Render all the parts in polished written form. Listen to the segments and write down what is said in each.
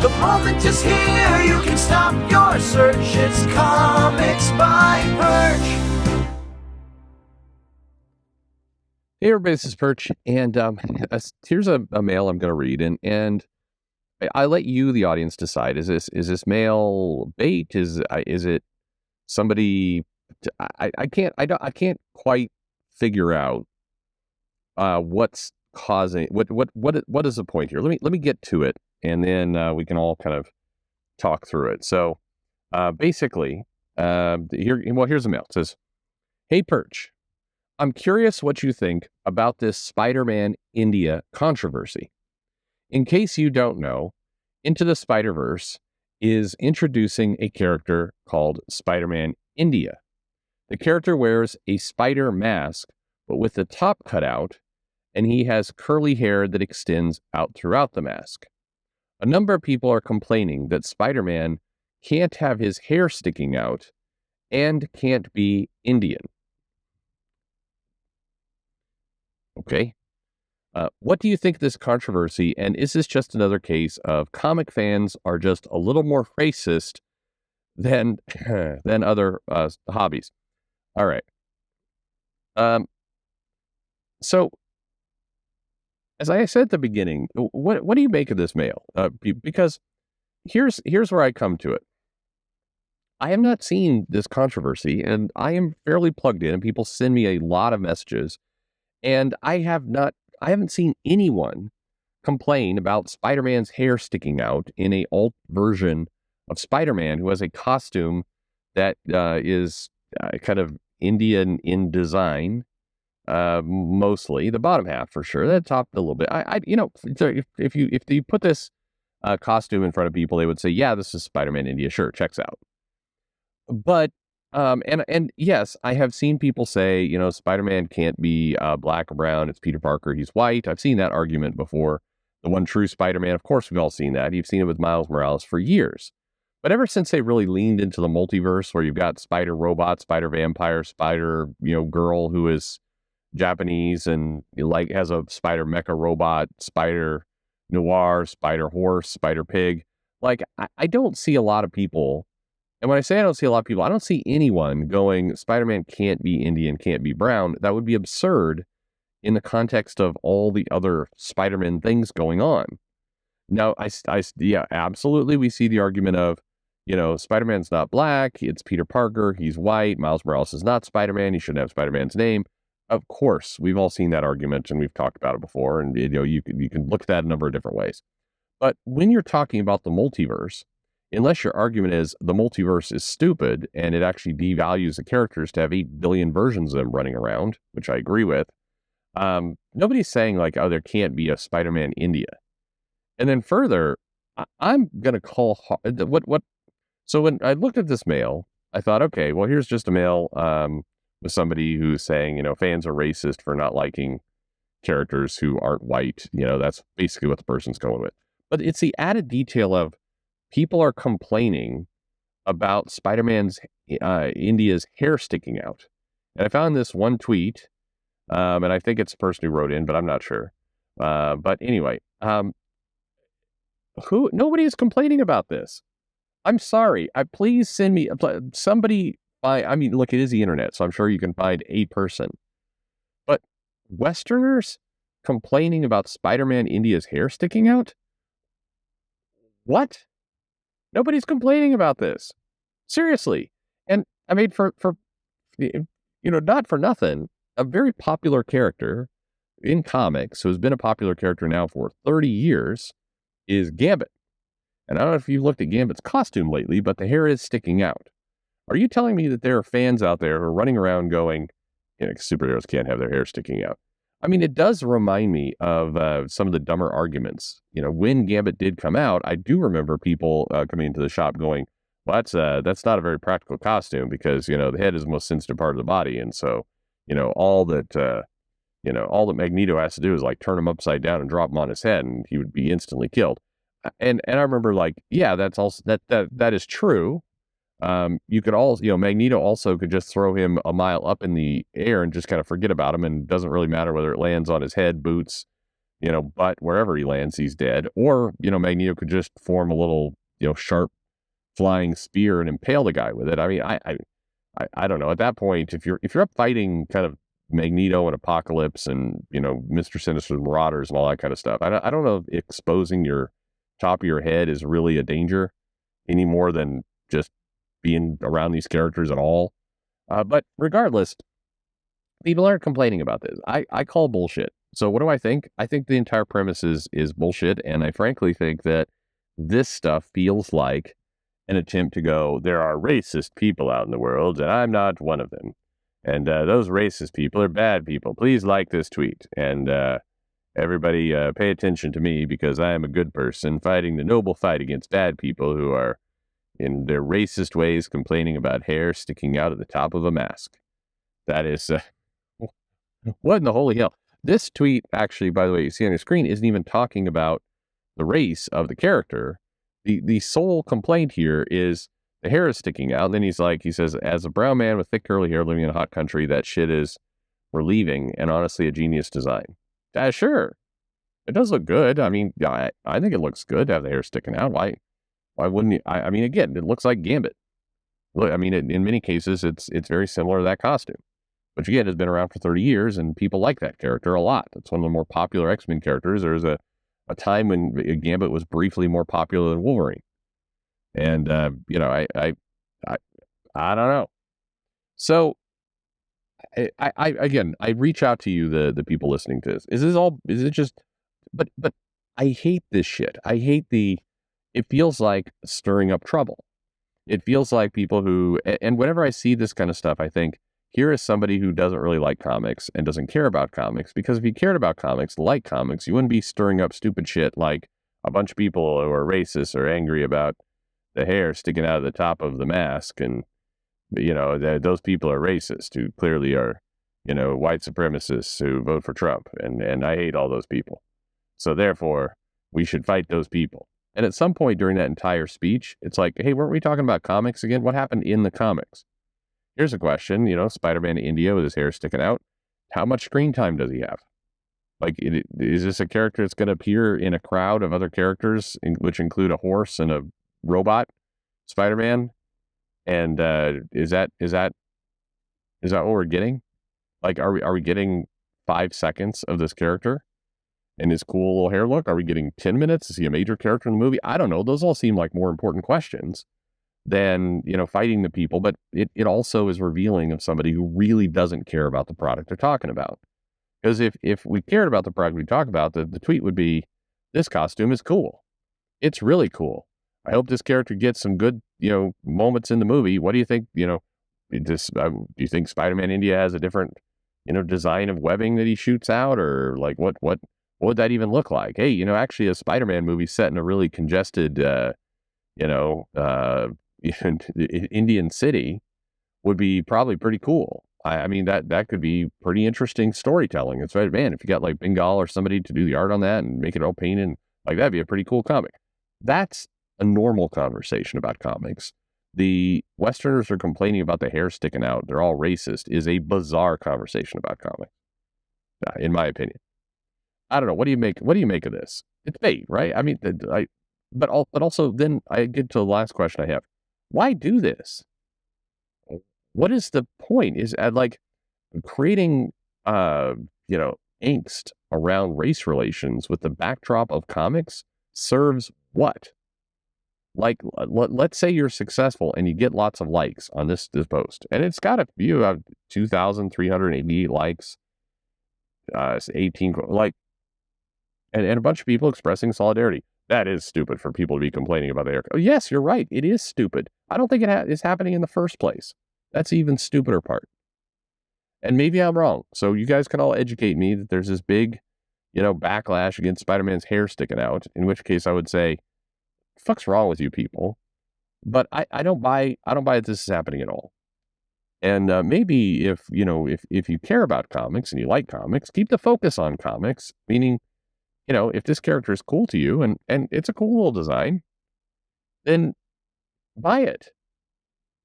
The moment is here, you can stop your search. It's Comics by Perch. Hey everybody, this is Perch, and here's a mail I'm going to read, and I let you, the audience, decide. Is this mail bait? Is it somebody? I can't quite figure out what's causing what is the point here. Let me get to it, and then we can all kind of talk through it. So basically, here's the mail. It says, "Hey Perch, I'm curious what you think about this Spider-Man India controversy. In case you don't know, Into the Spider-Verse is introducing a character called Spider-Man India. The character wears a spider mask, but with the top cut out, and he has curly hair that extends out throughout the mask. A number of people are complaining that Spider-Man can't have his hair sticking out and can't be Indian. Okay. What do you think of this controversy, and is this just another case of comic fans are just a little more racist than other hobbies?" All right. So, as I said at the beginning, what do you make of this mail? Because here's where I come to it. I have not seen this controversy, and I am fairly plugged in, and people send me a lot of messages. And I haven't seen anyone complain about Spider-Man's hair sticking out in a alt version of Spider-Man who has a costume that is kind of Indian in design, mostly the bottom half for sure. The top a little bit. If you put this costume in front of people, they would say, "Yeah, this is Spider-Man India. Sure, checks out." But and yes, I have seen people say, Spider-Man can't be black or brown. It's Peter Parker. He's white. I've seen that argument before. The one true Spider-Man, of course, we've all seen that. You've seen it with Miles Morales for years. But ever since they really leaned into the multiverse, where you've got Spider Robot, Spider Vampire, Spider, girl who is Japanese and has a Spider Mecha Robot, Spider Noir, Spider Horse, Spider Pig. I don't see a lot of people. And when I say I don't see a lot of people, I don't see anyone going, Spider-Man can't be Indian, can't be brown. That would be absurd in the context of all the other Spider-Man things going on. Now, yeah, absolutely. We see the argument of, Spider-Man's not black. It's Peter Parker. He's white. Miles Morales is not Spider-Man. He shouldn't have Spider-Man's name. Of course, we've all seen that argument, and we've talked about it before. And, you can look at that a number of different ways. But when you're talking about the multiverse, unless your argument is the multiverse is stupid and it actually devalues the characters to have 8 billion versions of them running around, which I agree with, nobody's saying there can't be a Spider-Man India. And then further, I'm going to call what. So when I looked at this mail, I thought, okay, well, here's just a mail with somebody who's saying, fans are racist for not liking characters who aren't white. That's basically what the person's going with. But it's the added detail of, people are complaining about Spider-Man's India's hair sticking out. And I found this one tweet, and I think it's the person who wrote in, but I'm not sure. But anyway, nobody is complaining about this. I'm sorry. Please send me somebody. Look, it is the internet, so I'm sure you can find a person. But Westerners complaining about Spider-Man India's hair sticking out? What? Nobody's complaining about this. Seriously. And for not for nothing, a very popular character in comics, who has been a popular character now for 30 years, is Gambit. And I don't know if you've looked at Gambit's costume lately, but the hair is sticking out. Are you telling me that there are fans out there who are running around going, superheroes can't have their hair sticking out? It does remind me of some of the dumber arguments. When Gambit did come out, I do remember people coming into the shop going, well, that's not a very practical costume because, the head is the most sensitive part of the body. And so, all that Magneto has to do is turn him upside down and drop him on his head and he would be instantly killed. And I remember yeah, that's also, that is true. You could also, Magneto also could just throw him a mile up in the air and just kind of forget about him, and it doesn't really matter whether it lands on his head, boots, but wherever he lands, he's dead. Or, Magneto could just form a little, sharp flying spear and impale the guy with it. I mean, I don't know. At that point, if you're up fighting kind of Magneto and Apocalypse and, Mr. Sinister's Marauders and all that kind of stuff, I don't know if exposing your top of your head is really a danger any more than just being around these characters at all. But regardless, people aren't complaining about this. I call bullshit. So what do I think? I think the entire premise is bullshit, and I frankly think that this stuff feels like an attempt to go, there are racist people out in the world, and I'm not one of them. And those racist people are bad people. Please like this tweet. And everybody pay attention to me because I am a good person fighting the noble fight against bad people who are, in their racist ways, complaining about hair sticking out of the top of a mask. That is, what in the holy hell? This tweet, actually, by the way, you see on your screen, isn't even talking about the race of the character. The sole complaint here is the hair is sticking out. And then he says, as a brown man with thick curly hair living in a hot country, that shit is relieving and honestly a genius design. Sure. It does look good. I mean, I think it looks good to have the hair sticking out. Why wouldn't you? I mean, again, it looks like Gambit. Look, I mean, in many cases, it's very similar to that costume. Which again has been around for 30 years, and people like that character a lot. It's one of the more popular X-Men characters. There was a time when Gambit was briefly more popular than Wolverine. And I don't know. So I again, I reach out to you, the people listening to this. Is it just, but I hate this shit. I hate it feels like stirring up trouble. It feels like people who, and whenever I see this kind of stuff, I think, here is somebody who doesn't really like comics and doesn't care about comics, because if you cared about comics, like comics, you wouldn't be stirring up stupid shit like a bunch of people who are racist or angry about the hair sticking out of the top of the mask. And, those people are racist who clearly are, white supremacists who vote for Trump. And I hate all those people. So therefore, we should fight those people. And at some point during that entire speech, it's like, hey, weren't we talking about comics again? What happened in the comics? Here's a question, Spider-Man in India with his hair sticking out. How much screen time does he have? Like, is this a character that's going to appear in a crowd of other characters, which include a horse and a robot Spider-Man? And is that what we're getting? Like, are we getting 5 seconds of this character and his cool little hair look? Are we getting 10 minutes? Is he a major character in the movie? I don't know. Those all seem like more important questions than, fighting the people, but it also is revealing of somebody who really doesn't care about the product they're talking about. Because if we cared about the product we talk about, the tweet would be, this costume is cool. It's really cool. I hope this character gets some good, moments in the movie. What do you think, do you think Spider-Man India has a different, design of webbing that he shoots out? Or like, what would that even look like? Hey, actually a Spider-Man movie set in a really congested, Indian city would be probably pretty cool. I mean, that could be pretty interesting storytelling. It's right, man, if you got like Bengal or somebody to do the art on that and make it all painted, like that'd be a pretty cool comic. That's a normal conversation about comics. The Westerners are complaining about the hair sticking out. They're all racist is a bizarre conversation about comics, in my opinion. I don't know. What do you make of this? It's bait, right? I mean, but also then I get to the last question I have. Why do this? What is the point? Is like creating, angst around race relations with the backdrop of comics serves what? Like, let's say you're successful and you get lots of likes on this post, and it's got a view of 2,388 likes, 18 like, and a bunch of people expressing solidarity. That is stupid for people to be complaining about the haircut. Oh, yes, you're right. It is stupid. I don't think it is happening in the first place. That's the even stupider part. And maybe I'm wrong. So you guys can all educate me that there's this big, backlash against Spider-Man's hair sticking out, in which case I would say, fuck's wrong with you people? But I don't buy that this is happening at all. And maybe if you care about comics and you like comics, keep the focus on comics, meaning, if this character is cool to you and it's a cool little design, then buy it.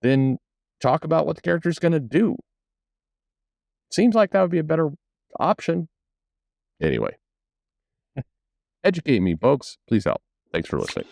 Then talk about what the character is going to do. Seems like that would be a better option. Anyway, Educate me, folks. Please help. Thanks for listening.